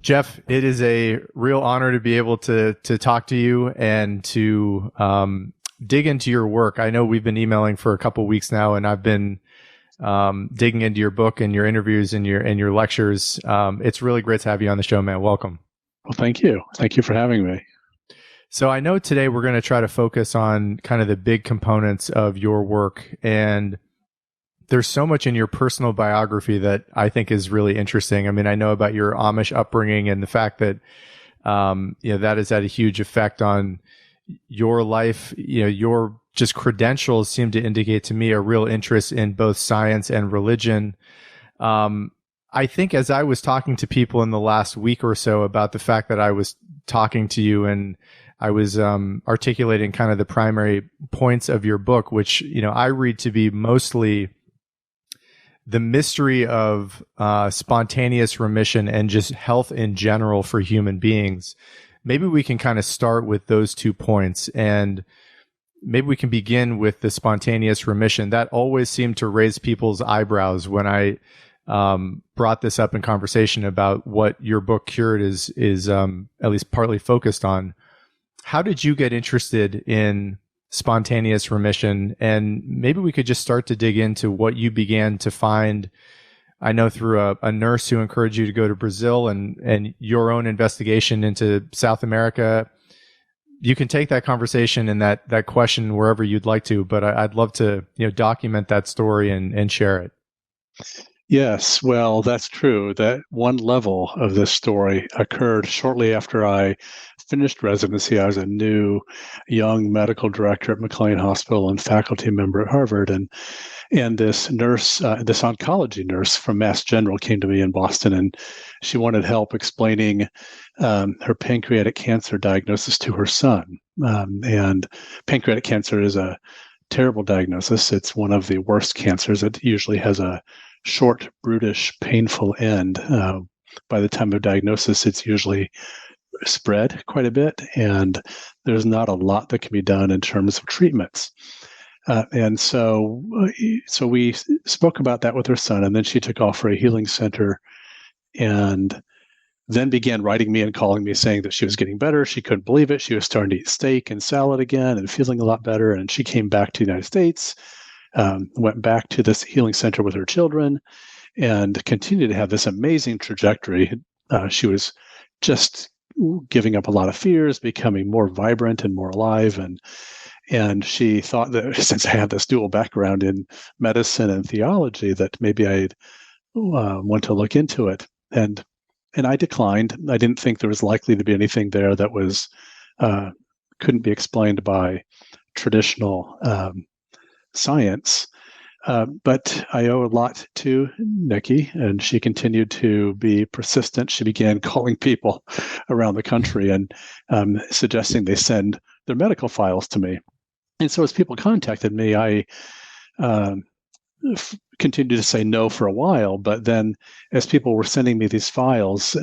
Jeff, it is a real honor to be able to talk to you and to dig into your work. I know we've been emailing for a couple of weeks now, and I've been digging into your book and your interviews and your lectures. It's really great to have you on the show, man. Welcome. Well, thank you. Thank you for having me. So I know today we're going to try to focus on kind of the big components of your work, and there's so much in your personal biography that I think is really interesting. I mean, I know about your Amish upbringing and the fact that, that has had a huge effect on your life. Your just credentials seem to indicate to me a real interest in both science and religion. I think as I was talking to people in the last week or so about the fact that I was talking to you and I was articulating kind of the primary points of your book, which, I read to be mostly the mystery of spontaneous remission and just health in general for human beings. Maybe we can kind of start with those 2 points, and maybe we can begin with the spontaneous remission. That always seemed to raise people's eyebrows when I brought this up in conversation about what your book Cured is at least partly focused on. How did you get interested in spontaneous remission? And maybe we could just start to dig into what you began to find. I know through a nurse who encouraged you to go to Brazil and your own investigation into South America. You can take that conversation and that question wherever you'd like to, but I'd love to document that story and share it. Yes, well, that's true. That one level of this story occurred shortly after I finished residency. I was a new young medical director at McLean Hospital and faculty member at Harvard. And this nurse, this oncology nurse from Mass General came to me in Boston, and she wanted help explaining her pancreatic cancer diagnosis to her son. And pancreatic cancer is a terrible diagnosis. It's one of the worst cancers. It usually has a short, brutish, painful end. By the time of diagnosis, it's usually spread quite a bit, and there's not a lot that can be done in terms of treatments. And so we spoke about that with her son, and then she took off for a healing center and then began writing me and calling me saying that she was getting better. She couldn't believe it. She was starting to eat steak and salad again and feeling a lot better. And she came back to the United States, went back to this healing center with her children, and continued to have this amazing trajectory. She was just giving up a lot of fears, becoming more vibrant and more alive. And she thought that since I had this dual background in medicine and theology, that maybe I'd want to look into it. And I declined. I didn't think there was likely to be anything there that was couldn't be explained by traditional science. But I owe a lot to Nikki, and she continued to be persistent. She began calling people around the country and suggesting they send their medical files to me. And so as people contacted me, I continued to say no for a while. But then as people were sending me these files,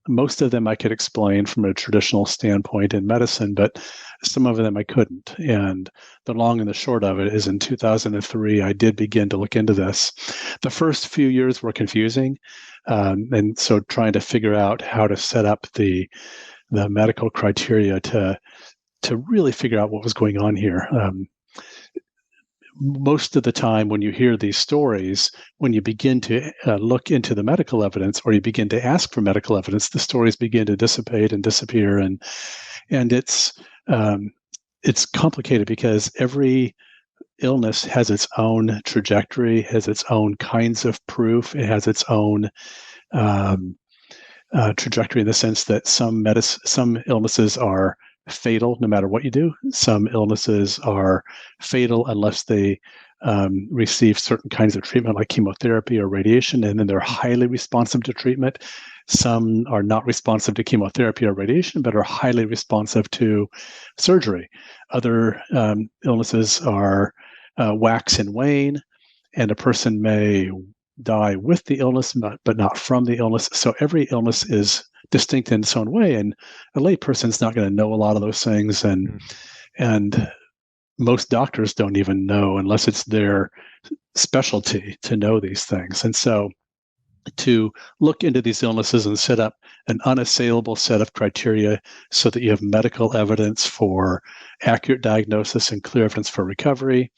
most of them I could explain from a traditional standpoint in medicine, but some of them I couldn't. And the long and the short of it is in 2003, I did begin to look into this. The first few years were confusing. And so trying to figure out how to set up the medical criteria to really figure out what was going on here. Most of the time when you hear these stories, when you begin to look into the medical evidence or you begin to ask for medical evidence, the stories begin to dissipate and disappear. And it's complicated because every illness has its own trajectory, has its own kinds of proof. It has its own trajectory in the sense that some illnesses are fatal no matter what you do. Some illnesses are fatal unless they receive certain kinds of treatment like chemotherapy or radiation, and then they're highly responsive to treatment. Some are not responsive to chemotherapy or radiation, but are highly responsive to surgery. Other illnesses are wax and wane, and a person may die with the illness, but not from the illness. So every illness is distinct in its own way, and a lay person's not going to know a lot of those things, and most doctors don't even know unless it's their specialty to know these things. And so to look into these illnesses and set up an unassailable set of criteria so that you have medical evidence for accurate diagnosis and clear evidence for recovery.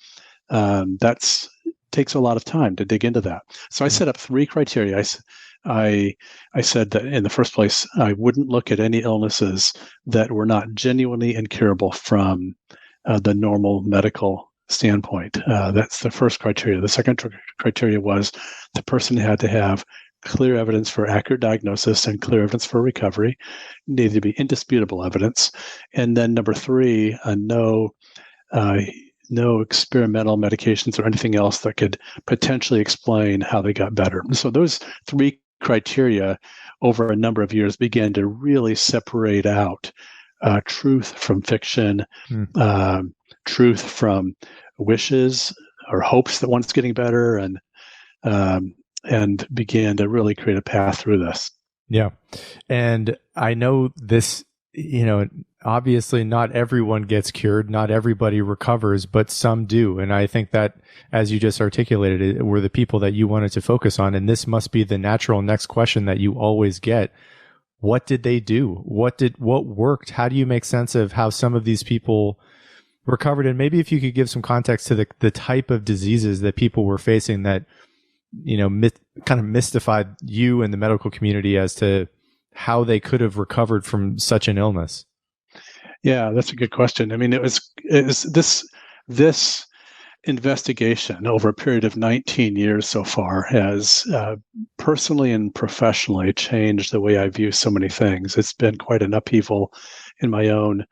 That's takes a lot of time to dig into that. So I set up 3 criteria. I said that in the first place, I wouldn't look at any illnesses that were not genuinely incurable from the normal medical standpoint. That's the first criteria. The second criteria was the person had to have clear evidence for accurate diagnosis and clear evidence for recovery. Needed to be indisputable evidence. And then number 3, no experimental medications or anything else that could potentially explain how they got better. So those 3 criteria over a number of years began to really separate out truth from fiction, truth from wishes or hopes that one's getting better, and began to really create a path through this. Yeah. And I know this, obviously not everyone gets cured, not everybody recovers, but some do. And I think that, as you just articulated it, were the people that you wanted to focus on. And this must be the natural next question that you always get. What did they do? What worked? How do you make sense of how some of these people recovered? And maybe if you could give some context to the type of diseases that people were facing that, kind of mystified you and the medical community as to how they could have recovered from such an illness. Yeah, that's a good question. I mean, it was this investigation over a period of 19 years so far has personally and professionally changed the way I view so many things. It's been quite an upheaval in my own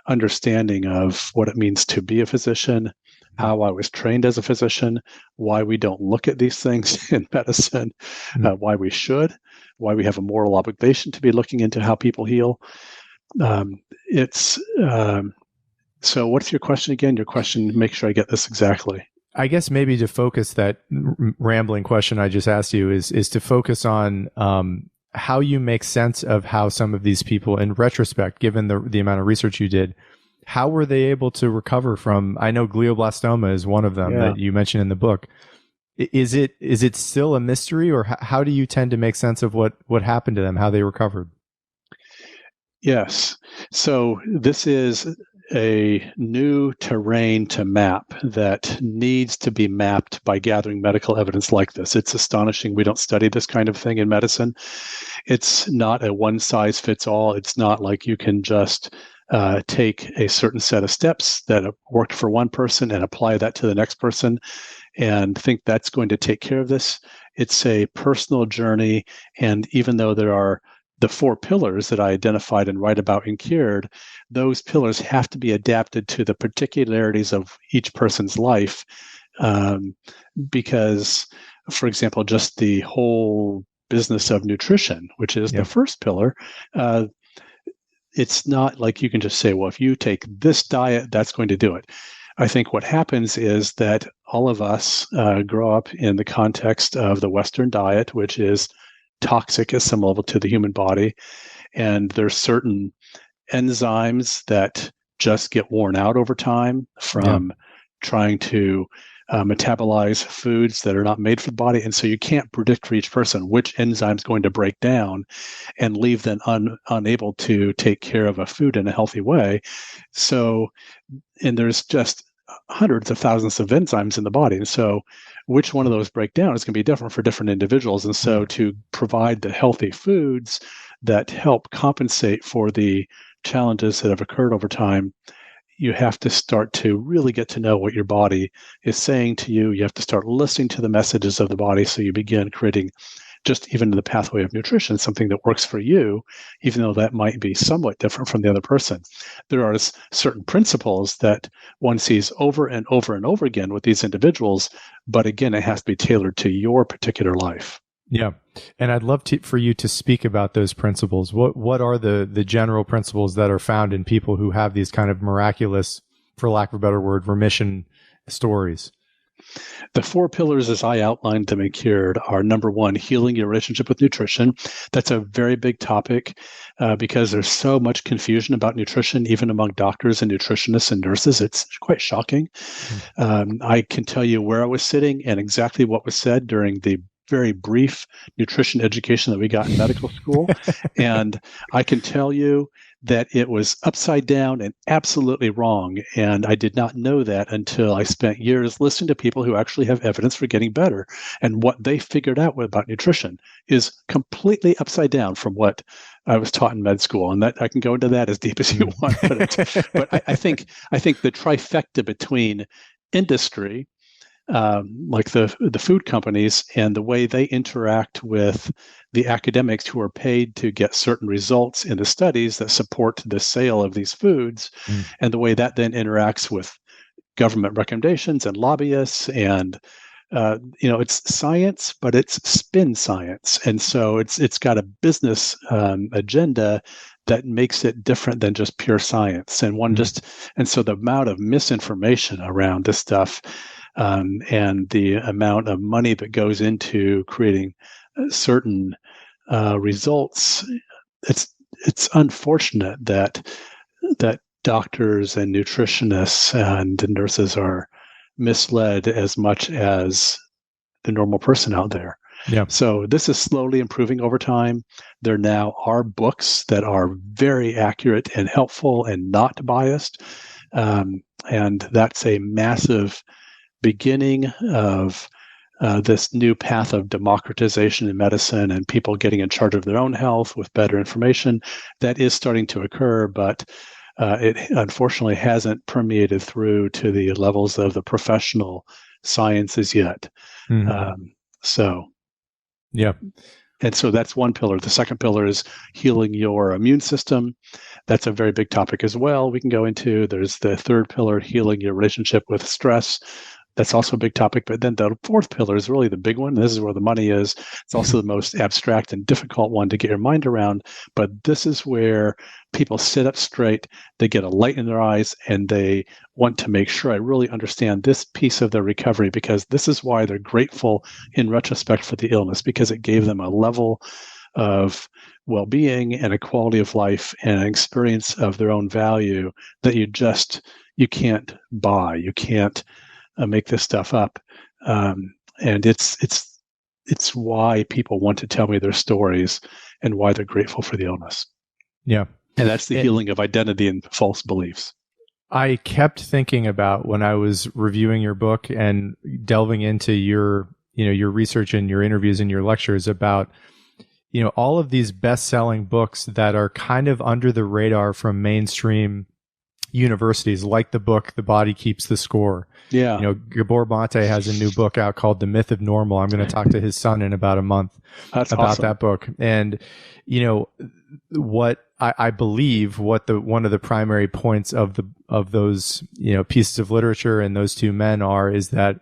understanding of what it means to be a physician, how I was trained as a physician, why we don't look at these things in medicine, why we should, why we have a moral obligation to be looking into how people heal. So what's your question again? Your question, make sure I get this exactly. I guess maybe to focus that rambling question I just asked you is to focus on how you make sense of how some of these people, in retrospect, given the amount of research you did, how were they able to recover from, I know glioblastoma is one of them that you mentioned in the book. Is it still a mystery, or how do you tend to make sense of what happened to them, how they recovered? Yes. So this is a new terrain to map that needs to be mapped by gathering medical evidence like this. It's astonishing. We don't study this kind of thing in medicine. It's not a one-size-fits-all. It's not like you can just take a certain set of steps that worked for one person and apply that to the next person and think that's going to take care of this. It's a personal journey. And even though there are the 4 pillars that I identified and write about in Cured, those pillars have to be adapted to the particularities of each person's life. Because, for example, just the whole business of nutrition, which is the first pillar, it's not like you can just say, well, if you take this diet, that's going to do it. I think what happens is that all of us grow up in the context of the Western diet, which is toxic at some level to the human body. And there's certain enzymes that just get worn out over time from trying to metabolize foods that are not made for the body. And so you can't predict for each person which enzyme is going to break down and leave them unable to take care of a food in a healthy way. So, and there's just hundreds of thousands of enzymes in the body. And so which one of those break down is going to be different for different individuals. And so to provide the healthy foods that help compensate for the challenges that have occurred over time, you have to start to really get to know what your body is saying to you. You have to start listening to the messages of the body. So you begin creating just even the pathway of nutrition, something that works for you, even though that might be somewhat different from the other person. There are certain principles that one sees over and over and over again with these individuals, but again, it has to be tailored to your particular life. Yeah. And I'd love for you to speak about those principles. What are the general principles that are found in people who have these kind of miraculous, for lack of a better word, remission stories? The 4 pillars, as I outlined them in Cured, are number 1, healing your relationship with nutrition. That's a very big topic because there's so much confusion about nutrition, even among doctors and nutritionists and nurses. It's quite shocking. I can tell you where I was sitting and exactly what was said during the very brief nutrition education that we got in medical school. And I can tell you that it was upside down and absolutely wrong. And I did not know that until I spent years listening to people who actually have evidence for getting better. And what they figured out about nutrition is completely upside down from what I was taught in med school. And that I can go into that as deep as you want. But I think the trifecta between industry, like the food companies, and the way they interact with the academics who are paid to get certain results in the studies that support the sale of these foods, and the way that then interacts with government recommendations and lobbyists, and it's science, but it's spin science, and so it's got a business agenda that makes it different than just pure science. And and so the amount of misinformation around this stuff, and the amount of money that goes into creating certain results, it's unfortunate that doctors and nutritionists and nurses are misled as much as the normal person out there. Yeah. So this is slowly improving over time. There now are books that are very accurate and helpful and not biased, and that's a massive beginning of this new path of democratization in medicine and people getting in charge of their own health with better information that is starting to occur, but it unfortunately hasn't permeated through to the levels of the professional sciences yet. Yeah. And so that's one pillar. The second pillar is healing your immune system. That's a very big topic as well we can go into. There's the third pillar, healing your relationship with stress. That's also a big topic. But then the fourth pillar is really the big one. This is where the money is. It's also the most abstract and difficult one to get your mind around. But this is where people sit up straight, they get a light in their eyes, and they want to make sure I really understand this piece of their recovery, because this is why they're grateful in retrospect for the illness, because it gave them a level of well-being and a quality of life and an experience of their own value that you can't buy. You can't make this stuff up, and it's why people want to tell me their stories and why they're grateful for the illness. Yeah, and that's the healing of identity and false beliefs. I kept thinking about when I was reviewing your book and delving into your research and your interviews and your lectures about all of these best-selling books that are kind of under the radar from mainstream universities, like the book "The Body Keeps the Score." Yeah. Gabor Mate has a new book out called "The Myth of Normal." I'm going to talk to his son in about a month about awesome. that book. And what I believe one of the primary points of those pieces of literature and those two men is that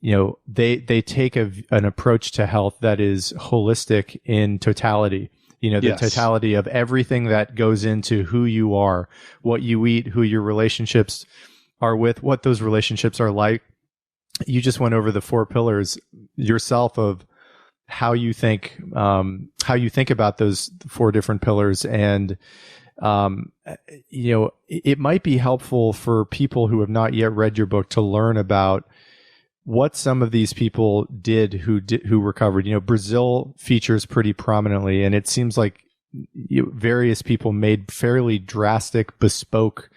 they take an approach to health that is holistic in totality. The totality of everything that goes into who you are, what you eat, who your relationships are with, what those relationships are like. You just went over the four pillars yourself of how you think about those four different pillars. And, it might be helpful for people who have not yet read your book to learn about what some of these people did who recovered. Brazil features pretty prominently, and it seems like various people made fairly drastic, bespoke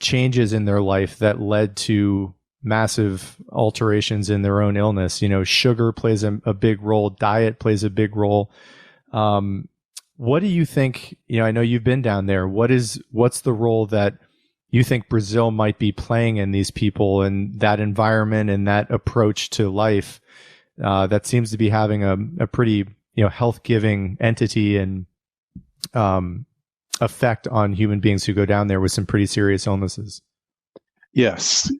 changes in their life that led to massive alterations in their own illness. Sugar plays a big role. Diet plays a big role. What do you think? I know you've been down there. What's the role that you think Brazil might be playing in these people and that environment and that approach to life that seems to be having a pretty health-giving entity and effect on human beings who go down there with some pretty serious illnesses? Yes,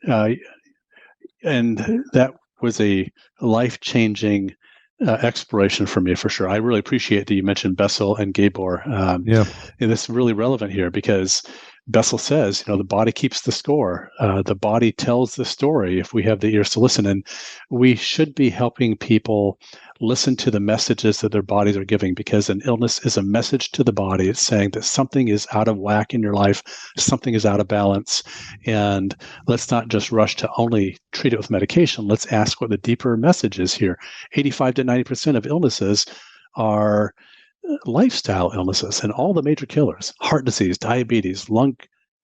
and that was a life-changing exploration for me, for sure. I really appreciate that you mentioned Bessel and Gabor. And it's really relevant here because Bessel says, the body keeps the score. The body tells the story if we have the ears to listen. And we should be helping people listen to the messages that their bodies are giving, because an illness is a message to the body. It's saying that something is out of whack in your life, something is out of balance. And let's not just rush to only treat it with medication. Let's ask what the deeper message is here. 85 to 90% of illnesses are lifestyle illnesses, and all the major killers: heart disease, diabetes, lung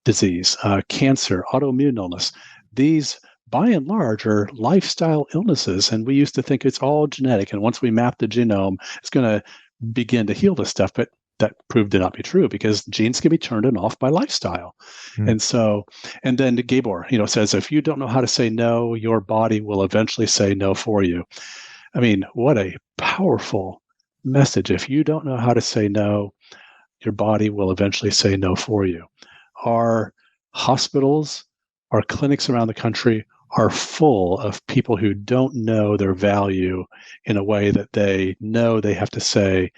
disease, cancer, autoimmune illness. These, by and large, are lifestyle illnesses, and we used to think it's all genetic, and once we map the genome, it's going to begin to heal this stuff. But that proved to not be true, because genes can be turned on off by lifestyle. And then Gabor, says, if you don't know how to say no, your body will eventually say no for you. I mean, what a powerful message. If you don't know how to say no, your body will eventually say no for you. Our hospitals, our clinics around the country are full of people who don't know their value in a way that they know they have to say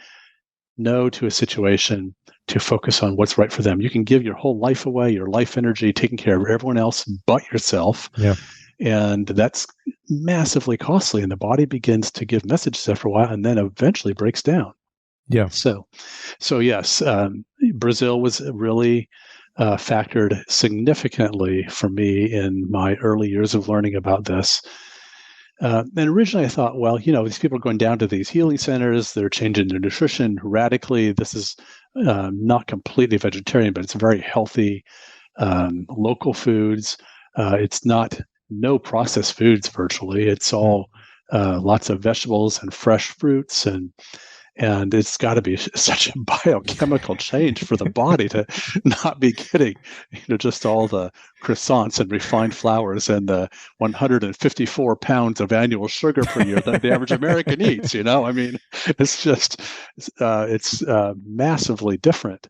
no to a situation to focus on what's right for them. You can give your whole life away, your life energy, taking care of everyone else but yourself. Yeah. And that's massively costly. And the body begins to give messages after a while and then eventually breaks down. Yeah. So yes, Brazil was really factored significantly for me in my early years of learning about this. And originally I thought, well, these people are going down to these healing centers, they're changing their nutrition radically. This is not completely vegetarian, but it's very healthy, local foods. It's not no processed foods virtually. It's all lots of vegetables and fresh fruits, and it's got to be such a biochemical change for the body to not be getting, just all the croissants and refined flours and the 154 pounds of annual sugar per year that the average American eats. I mean, it's just, it's massively different.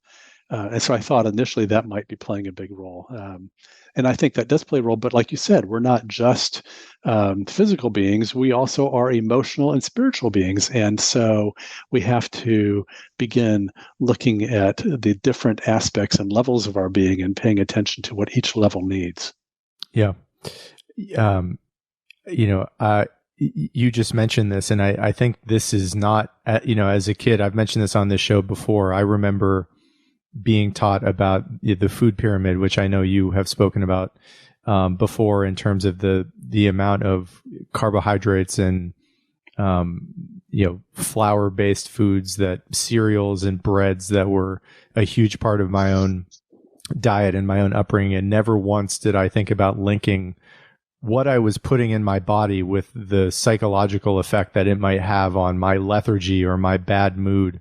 And so I thought initially that might be playing a big role. And I think that does play a role. But like you said, we're not just physical beings. We also are emotional and spiritual beings. And so we have to begin looking at the different aspects and levels of our being and paying attention to what each level needs. Yeah. You just mentioned this, and I think this is not, as a kid, I've mentioned this on this show before. I remember being taught about the food pyramid, which I know you have spoken about before, in terms of the amount of carbohydrates and flour-based foods, that cereals and breads that were a huge part of my own diet and my own upbringing. And never once did I think about linking what I was putting in my body with the psychological effect that it might have on my lethargy or my bad mood.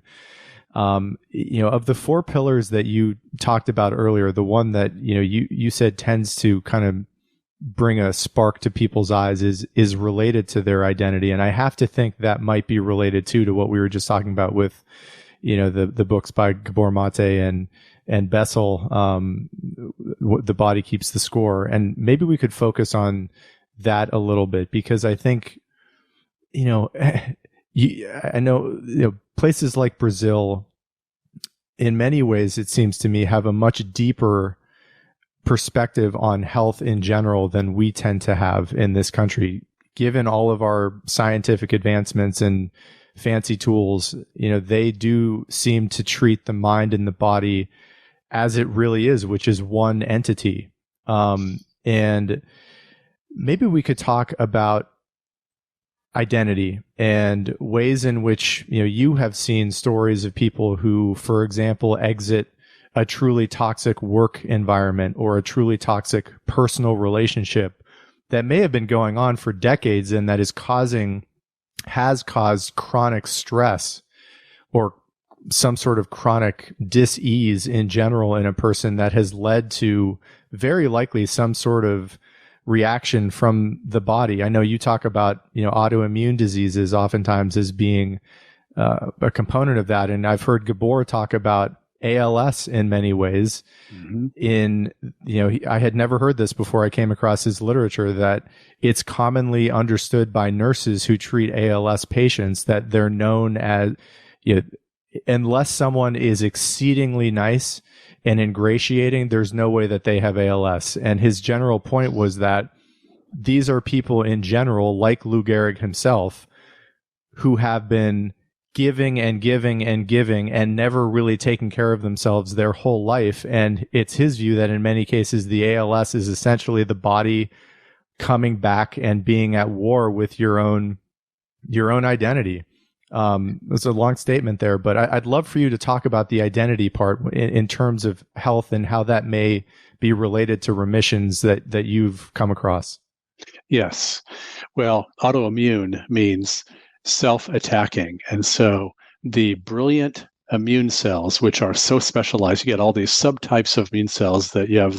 Of the four pillars that you talked about earlier, the one that, you said tends to kind of bring a spark to people's eyes is related to their identity. And I have to think that might be related too to what we were just talking about with, the books by Gabor Mate and Bessel, The Body Keeps the Score. And maybe we could focus on that a little bit, because I think, I know, places like Brazil, in many ways, it seems to me, have a much deeper perspective on health in general than we tend to have in this country. Given all of our scientific advancements and fancy tools, they do seem to treat the mind and the body as it really is, which is one entity. And maybe we could talk about identity and ways in which, you have seen stories of people who, for example, exit a truly toxic work environment or a truly toxic personal relationship that may have been going on for decades and that has caused chronic stress or some sort of chronic dis-ease in general in a person, that has led to very likely some sort of reaction from the body. I know you talk about, autoimmune diseases oftentimes as being a component of that. And I've heard Gabor talk about ALS in many ways. Mm-hmm. I had never heard this before I came across his literature, that it's commonly understood by nurses who treat ALS patients that they're known as, unless someone is exceedingly nice and ingratiating, there's no way that they have ALS. And his general point was that these are people in general, like Lou Gehrig himself, who have been giving and giving and giving and never really taking care of themselves their whole life. And it's his view that in many cases, the ALS is essentially the body coming back and being at war with your own identity. It's a long statement there, but I'd love for you to talk about the identity part in terms of health and how that may be related to remissions that you've come across. Yes. Well, autoimmune means self-attacking. And so the brilliant immune cells, which are so specialized, you get all these subtypes of immune cells that you have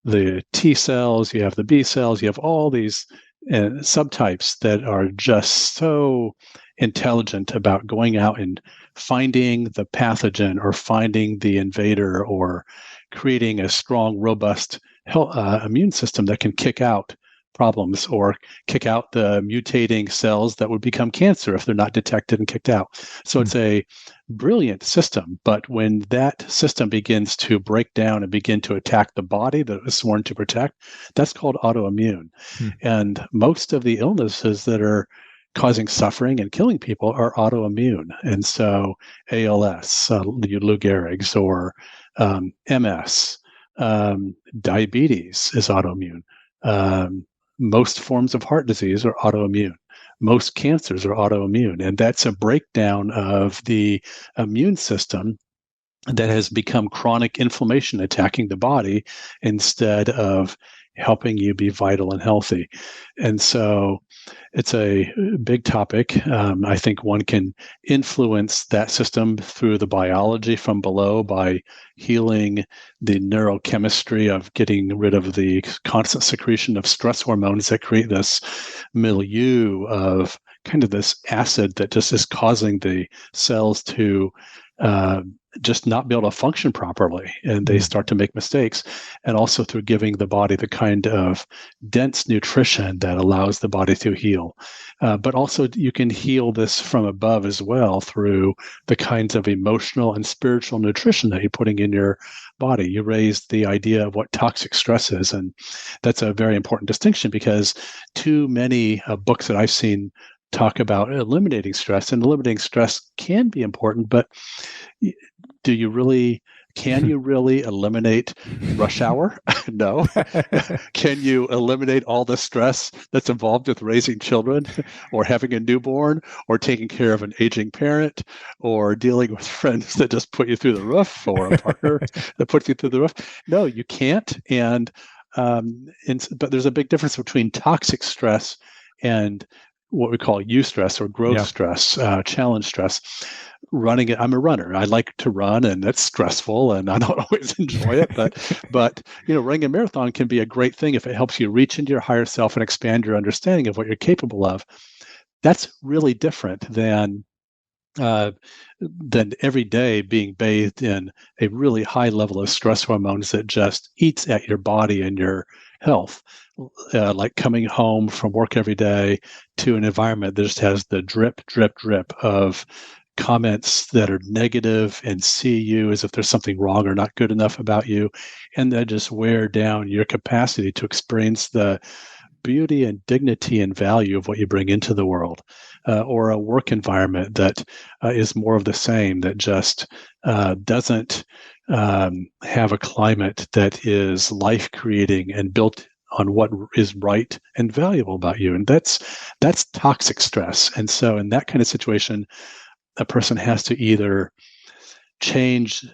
the T cells, you have the B cells, you have all these subtypes that are just so intelligent about going out and finding the pathogen or finding the invader or creating a strong, robust immune system that can kick out problems or kick out the mutating cells that would become cancer if they're not detected and kicked out. So it's a brilliant system, but when that system begins to break down and begin to attack the body that it was sworn to protect, that's called autoimmune. And most of the illnesses that are causing suffering and killing people are autoimmune. And so ALS, Lou Gehrig's, or MS, diabetes is autoimmune. Most forms of heart disease are autoimmune. Most cancers are autoimmune. And that's a breakdown of the immune system that has become chronic inflammation attacking the body instead of helping you be vital and healthy. And so it's a big topic. I think one can influence that system through the biology from below by healing the neurochemistry of getting rid of the constant secretion of stress hormones that create this milieu of kind of this acid that just is causing the cells to just not be able to function properly, and they start to make mistakes. And also through giving the body the kind of dense nutrition that allows the body to heal. But also you can heal this from above as well through the kinds of emotional and spiritual nutrition that you're putting in your body. You raised the idea of what toxic stress is, and that's a very important distinction because too many books that I've seen talk about eliminating stress, and eliminating stress can be important, but can you really eliminate rush hour? No. Can you eliminate all the stress that's involved with raising children or having a newborn or taking care of an aging parent or dealing with friends that just put you through the roof or a partner that puts you through the roof? No, you can't. But there's a big difference between toxic stress and what we call eustress or growth stress, challenge stress. Running it, I'm a runner. I like to run, and that's stressful, and I don't always enjoy it. But running a marathon can be a great thing if it helps you reach into your higher self and expand your understanding of what you're capable of. That's really different than every day being bathed in a really high level of stress hormones that just eats at your body and your health. Like coming home from work every day to an environment that just has the drip, drip, drip of comments that are negative and see you as if there's something wrong or not good enough about you, and that just wear down your capacity to experience the beauty and dignity and value of what you bring into the world, or a work environment that is more of the same, that just doesn't have a climate that is life-creating and built on what is right and valuable about you. And that's toxic stress. And so in that kind of situation, a person has to either change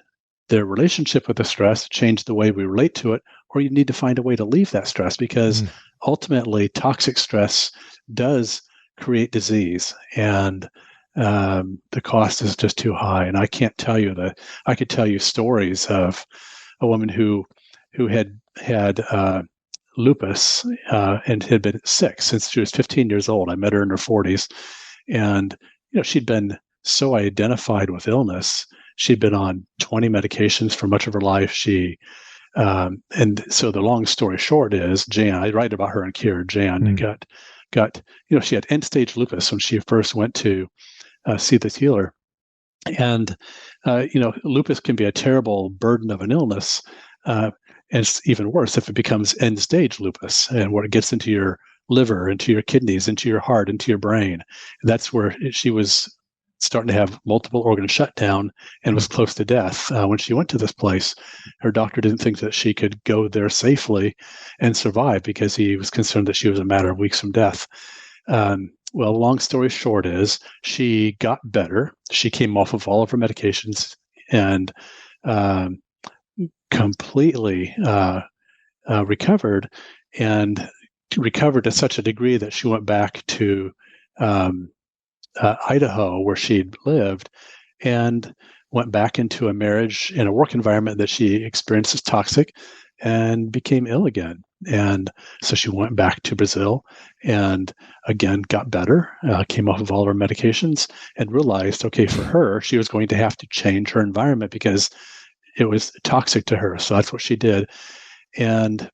their relationship with the stress, change the way we relate to it, or you need to find a way to leave that stress, because ultimately toxic stress does create disease, and the cost is just too high. And I can't tell you that. I could tell you stories of a woman who had lupus and had been sick since she was 15 years old. I met her in her 40s, and she'd been so identified with illness. She'd been on 20 medications for much of her life. And so the long story short is Jan, I write about her in Cure. Jan got she had end-stage lupus when she first went to see this healer. And, lupus can be a terrible burden of an illness. And it's even worse if it becomes end-stage lupus, and where it gets into your liver, into your kidneys, into your heart, into your brain. That's where she was starting to have multiple organs shut down and was close to death. When she went to this place, her doctor didn't think that she could go there safely and survive because he was concerned that she was a matter of weeks from death. Well, long story short is she got better. She came off of all of her medications and completely recovered, and recovered to such a degree that she went back to Idaho, where she'd lived, and went back into a marriage in a work environment that she experienced as toxic, and became ill again. And so she went back to Brazil and again got better, came off of all her medications, and realized, okay, for her, she was going to have to change her environment because it was toxic to her. So that's what she did. And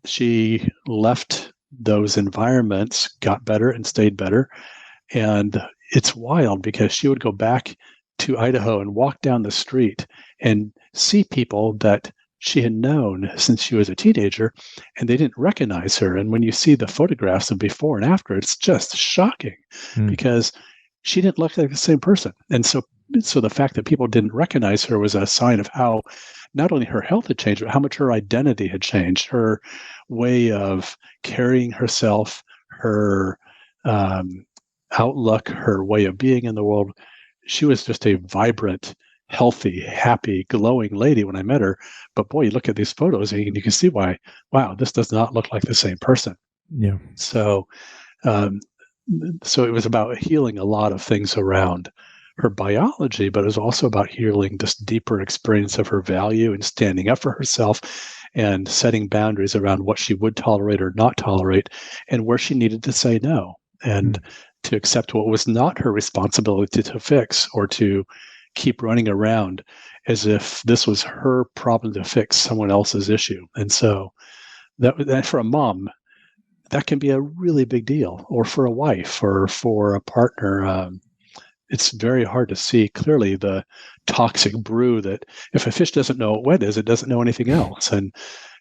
she left those environments, got better and stayed better. And it's wild because she would go back to Idaho and walk down the street and see people that she had known since she was a teenager, and they didn't recognize her. And when you see the photographs of before and after, it's just shocking because she didn't look like the same person. And so the fact that people didn't recognize her was a sign of how not only her health had changed, but how much her identity had changed, her way of carrying herself, her outlook, her way of being in the world. She was just a vibrant, healthy, happy, glowing lady when I met her. But boy, you look at these photos and you can see why, wow, this does not look like the same person. Yeah. So it was about healing a lot of things around her biology, but it was also about healing this deeper experience of her value and standing up for herself and setting boundaries around what she would tolerate or not tolerate and where she needed to say no, and to accept what was not her responsibility to fix, or to keep running around as if this was her problem to fix someone else's issue. And so that for a mom, that can be a really big deal, or for a wife, or for a partner. It's very hard to see clearly the toxic brew that if a fish doesn't know what wet is, it doesn't know anything else.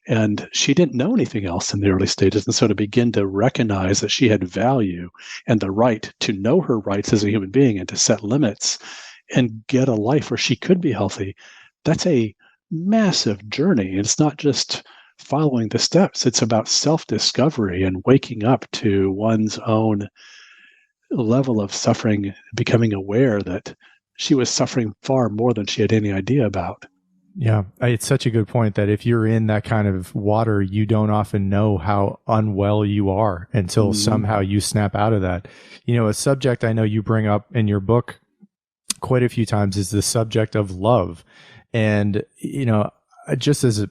And she didn't know anything else in the early stages. And so to begin to recognize that she had value and the right to know her rights as a human being and to set limits and get a life where she could be healthy, that's a massive journey. It's not just following the steps. It's about self-discovery and waking up to one's own level of suffering, becoming aware that she was suffering far more than she had any idea about. Yeah, it's such a good point that if you're in that kind of water, you don't often know how unwell you are until somehow you snap out of that. You know, a subject I know you bring up in your book quite a few times is the subject of love. And, you know, just as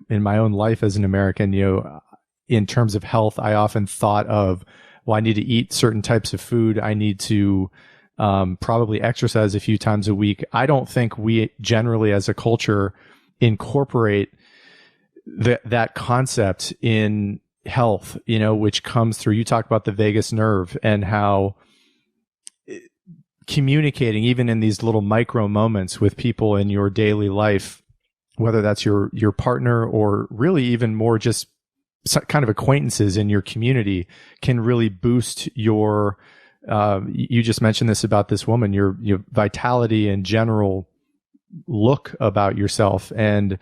in my own life as an American, you know, in terms of health, I often thought of, well, I need to eat certain types of food. I need to probably exercise a few times a week. I don't think we generally as a culture incorporate that concept in health, you know, which comes through, you talk about the vagus nerve and how communicating even in these little micro moments with people in your daily life, whether that's your partner or really even more just kind of acquaintances in your community, can really boost your you just mentioned this about this woman, your vitality and general look about yourself. And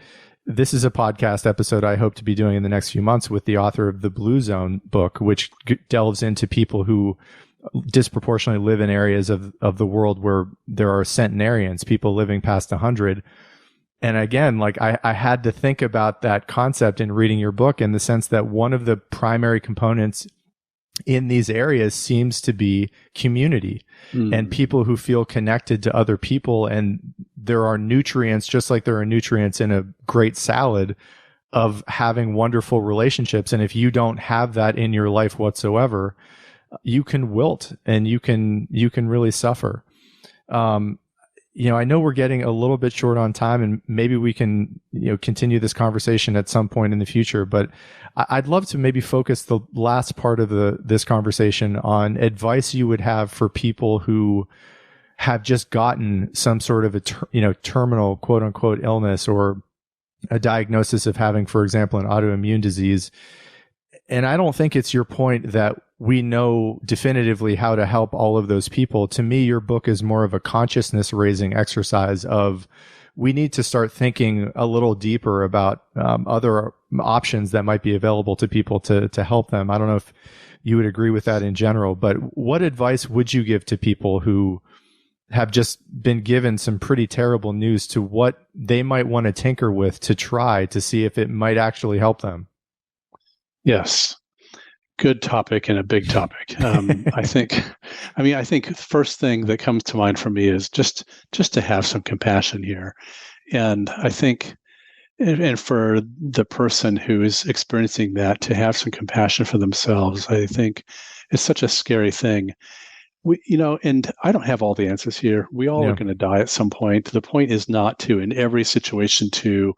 this is a podcast episode I hope to be doing in the next few months with the author of the Blue Zone book, which delves into people who disproportionately live in areas of the world where there are centenarians, people living past 100. And again, like I had to think about that concept in reading your book, in the sense that one of the primary components in these areas seems to be community and people who feel connected to other people. And there are nutrients, just like there are nutrients in a great salad, of having wonderful relationships. And if you don't have that in your life whatsoever, you can wilt and you can really suffer. You know, I know we're getting a little bit short on time, and maybe we can, you know, continue this conversation at some point in the future, but I'd love to maybe focus the last part of this conversation on advice you would have for people who have just gotten some sort of a terminal quote unquote illness or a diagnosis of having, for example, an autoimmune disease. And I don't think it's your point that we know definitively how to help all of those people. To me, your book is more of a consciousness raising exercise of, we need to start thinking a little deeper about other options that might be available to people to help them. I don't know if you would agree with that in general, but what advice would you give to people who have just been given some pretty terrible news to what they might want to tinker with to try to see if it might actually help them? Yes. Good topic and a big topic. I think the first thing that comes to mind for me is just to have some compassion here. And I think, and for the person who is experiencing that, to have some compassion for themselves, I think it's such a scary thing. And I don't have all the answers here. We all are going to die at some point. The point is not to, in every situation, to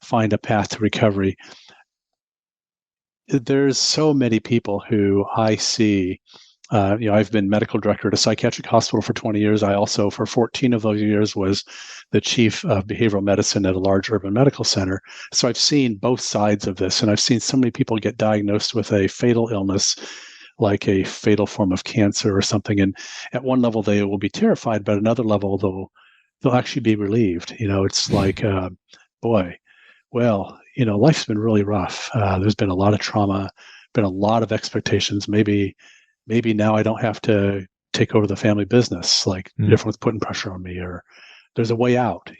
find a path to recovery. There's so many people who I see. I've been medical director at a psychiatric hospital for 20 years. I also, for 14 of those years, was the chief of behavioral medicine at a large urban medical center. So I've seen both sides of this, and I've seen so many people get diagnosed with a fatal illness, like a fatal form of cancer or something. And at one level, they will be terrified, but at another level, they'll actually be relieved. It's like, boy, well, life's been really rough. There's been a lot of trauma, been a lot of expectations. Maybe now I don't have to take over the family business, like everyone's putting pressure on me, or there's a way out,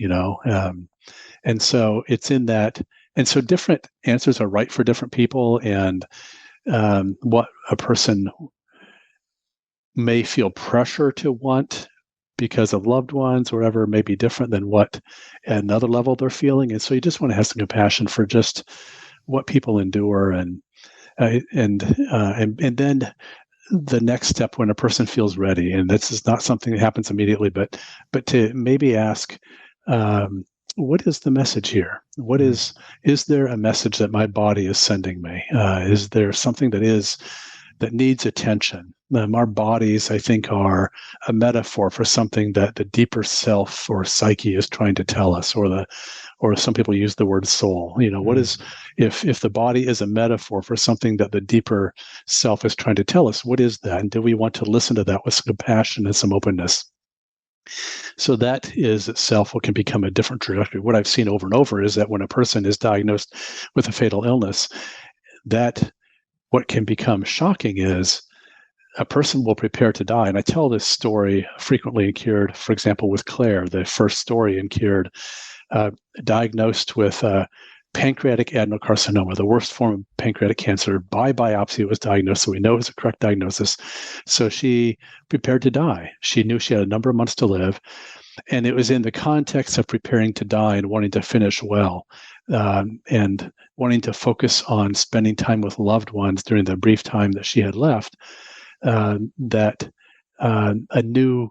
and so it's in that. And so different answers are right for different people. And what a person may feel pressure to want because of loved ones or whatever may be different than what at another level they're feeling. And so you just want to have some compassion for just what people endure, and then the next step when a person feels ready, and this is not something that happens immediately, but to maybe ask, what is the message here? What is there a message that my body is sending me? Is there something that needs attention? Our bodies, I think, are a metaphor for something that the deeper self or psyche is trying to tell us, or some people use the word soul. What is, if the body is a metaphor for something that the deeper self is trying to tell us, what is that? And do we want to listen to that with some compassion and some openness? So that is itself what can become a different trajectory. What I've seen over and over is that when a person is diagnosed with a fatal illness, that what can become shocking is a person will prepare to die. And I tell this story frequently in Cured, for example, with Claire, the first story in Cured, diagnosed with pancreatic adenocarcinoma, the worst form of pancreatic cancer. By biopsy, it was diagnosed, so we know it was a correct diagnosis. So she prepared to die. She knew she had a number of months to live. And it was in the context of preparing to die and wanting to finish well, and wanting to focus on spending time with loved ones during the brief time that she had left, that a new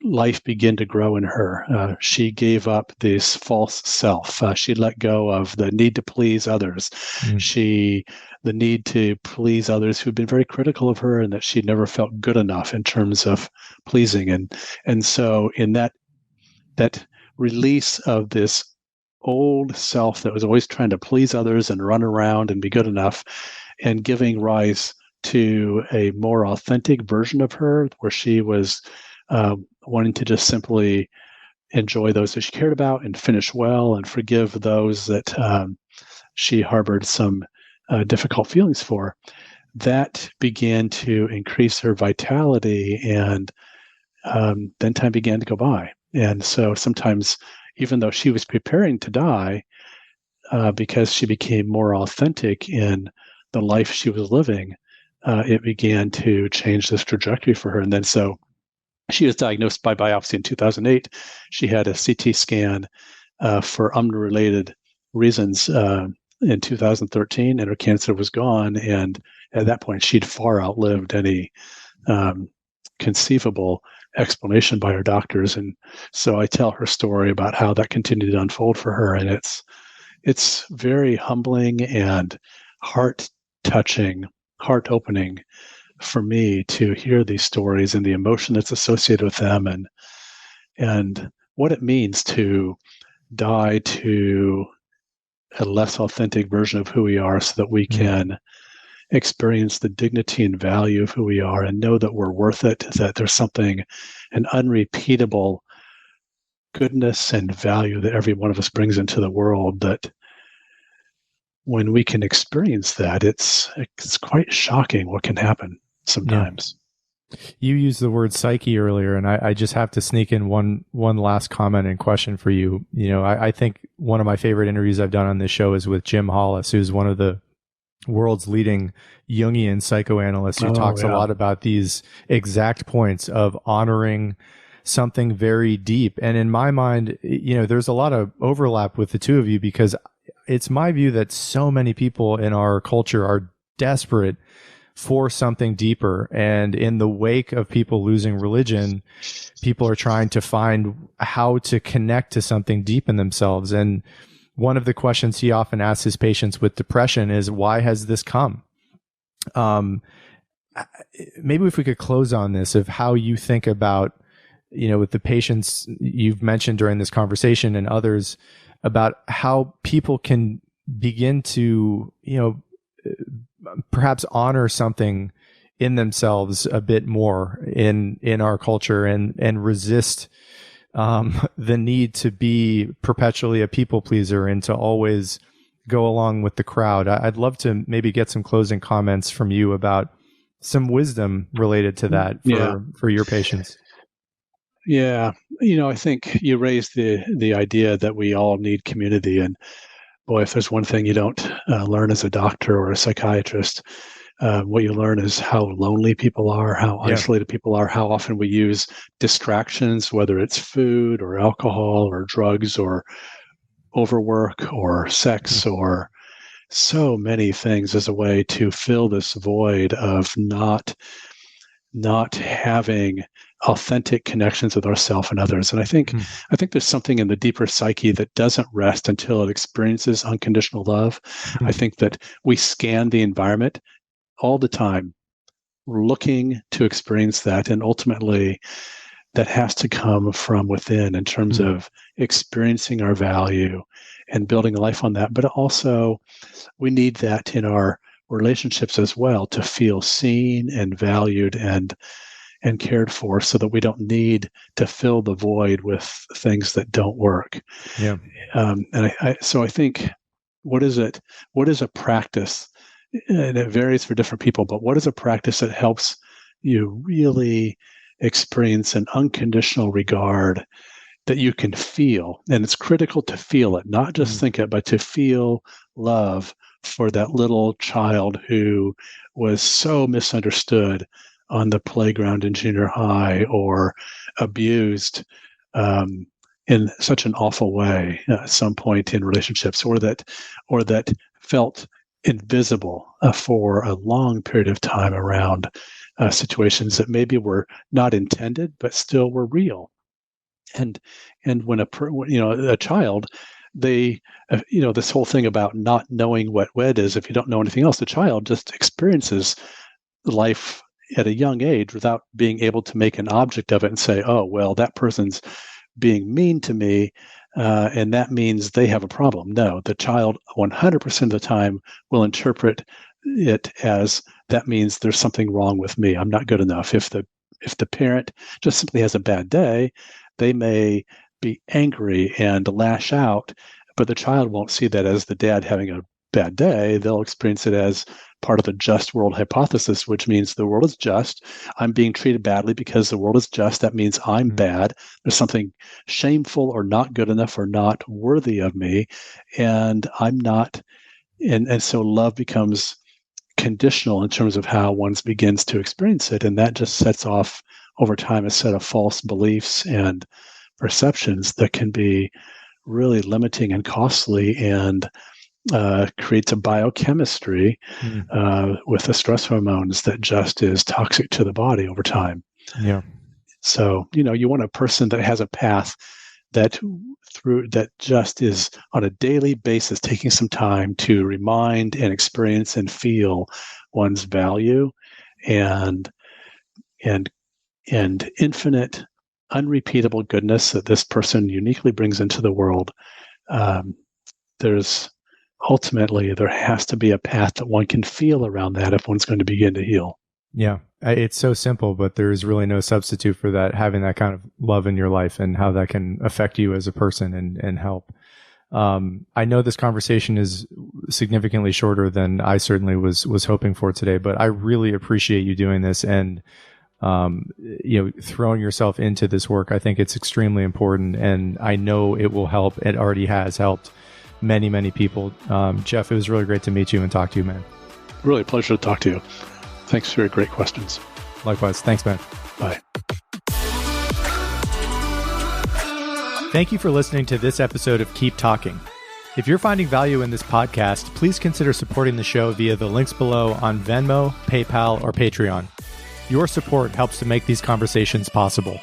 life began to grow in her. She gave up this false self. She let go of the need to please others. The need to please others who'd been very critical of her, and that she'd never felt good enough in terms of pleasing. And so in that release of this old self that was always trying to please others and run around and be good enough, and giving rise to a more authentic version of her, where she was wanting to just simply enjoy those that she cared about and finish well and forgive those that she harbored some difficult feelings for. That began to increase her vitality, and then time began to go by. And so sometimes, even though she was preparing to die, because she became more authentic in the life she was living, it began to change this trajectory for her. And then so she was diagnosed by biopsy in 2008. She had a CT scan for unrelated reasons in 2013, and her cancer was gone. And at that point, she'd far outlived any conceivable explanation by her doctors. And so I tell her story about how that continued to unfold for her. And it's very humbling and heart-touching, heart-opening for me to hear these stories and the emotion that's associated with them. And and what it means to die to a less authentic version of who we are so that we can experience the dignity and value of who we are and know that we're worth it, that there's something, an unrepeatable goodness and value that every one of us brings into the world, that when we can experience that, it's quite shocking what can happen sometimes. You used the word psyche earlier, and I just have to sneak in one last comment and question for you. I think one of my favorite interviews I've done on this show is with Jim Hollis, who's one of the world's leading Jungian psychoanalysts, who talks a lot about these exact points of honoring something very deep. And in my mind, there's a lot of overlap with the two of you, because it's my view that so many people in our culture are desperate for something deeper. And in the wake of people losing religion, people are trying to find how to connect to something deep in themselves. And one of the questions he often asks his patients with depression is, why has this come? Maybe if we could close on this, of how you think about, with the patients you've mentioned during this conversation and others, about how people can begin to, perhaps honor something in themselves a bit more in our culture, and resist the need to be perpetually a people pleaser and to always go along with the crowd. I'd love to maybe get some closing comments from you about some wisdom related to that for your patients. Yeah. I think you raised the idea that we all need community. And boy, if there's one thing you don't learn as a doctor or a psychiatrist, what you learn is how lonely people are, how isolated people are, how often we use distractions, whether it's food or alcohol or drugs or overwork or sex or so many things, as a way to fill this void of not having authentic connections with ourselves and others. And I think there's something in the deeper psyche that doesn't rest until it experiences unconditional love. I think that we scan the environment all the time, looking to experience that. And ultimately, that has to come from within, in terms of experiencing our value and building a life on that. But also, we need that in our relationships as well, to feel seen and valued and cared for, so that we don't need to fill the void with things that don't work. So I think, what is a practice? And it varies for different people, but what is a practice that helps you really experience an unconditional regard that you can feel? And it's critical to feel it, not just think it, but to feel love for that little child who was so misunderstood on the playground in junior high, or abused in such an awful way at some point in relationships, or that felt invisible for a long period of time around situations that maybe were not intended, but still were real. And when a child, they, this whole thing about not knowing what wed is, if you don't know anything else, the child just experiences life at a young age without being able to make an object of it and say, oh, well, that person's being mean to me, and that means they have a problem. No, the child 100% of the time will interpret it as, that means there's something wrong with me. I'm not good enough. If the parent just simply has a bad day, they may be angry and lash out, but the child won't see that as the dad having a bad day. They'll experience it as part of the just world hypothesis, which means the world is just. I'm being treated badly because the world is just. That means I'm bad. There's something shameful or not good enough or not worthy of me, and I'm not. And so love becomes conditional in terms of how one begins to experience it, and that just sets off over time a set of false beliefs and perceptions that can be really limiting and costly, and creates a biochemistry with the stress hormones that just is toxic to the body over time. Yeah. So, you want a person that has a path that just is on a daily basis, taking some time to remind and experience and feel one's value and infinite unrepeatable goodness that this person uniquely brings into the world, there's ultimately, there has to be a path that one can feel around that if one's going to begin to heal. Yeah, it's so simple, but there's really no substitute for that, having that kind of love in your life and how that can affect you as a person and help. I know this conversation is significantly shorter than I certainly was hoping for today, but I really appreciate you doing this and throwing yourself into this work. I think it's extremely important, and I know it will help. It already has helped many, many people. Jeff, it was really great to meet you and talk to you, man. Really a pleasure to talk to you. Thanks for your great questions. Likewise. Thanks, man. Bye. Thank you for listening to this episode of Keep Talking. If you're finding value in this podcast, please consider supporting the show via the links below on Venmo, PayPal, or Patreon. Your support helps to make these conversations possible.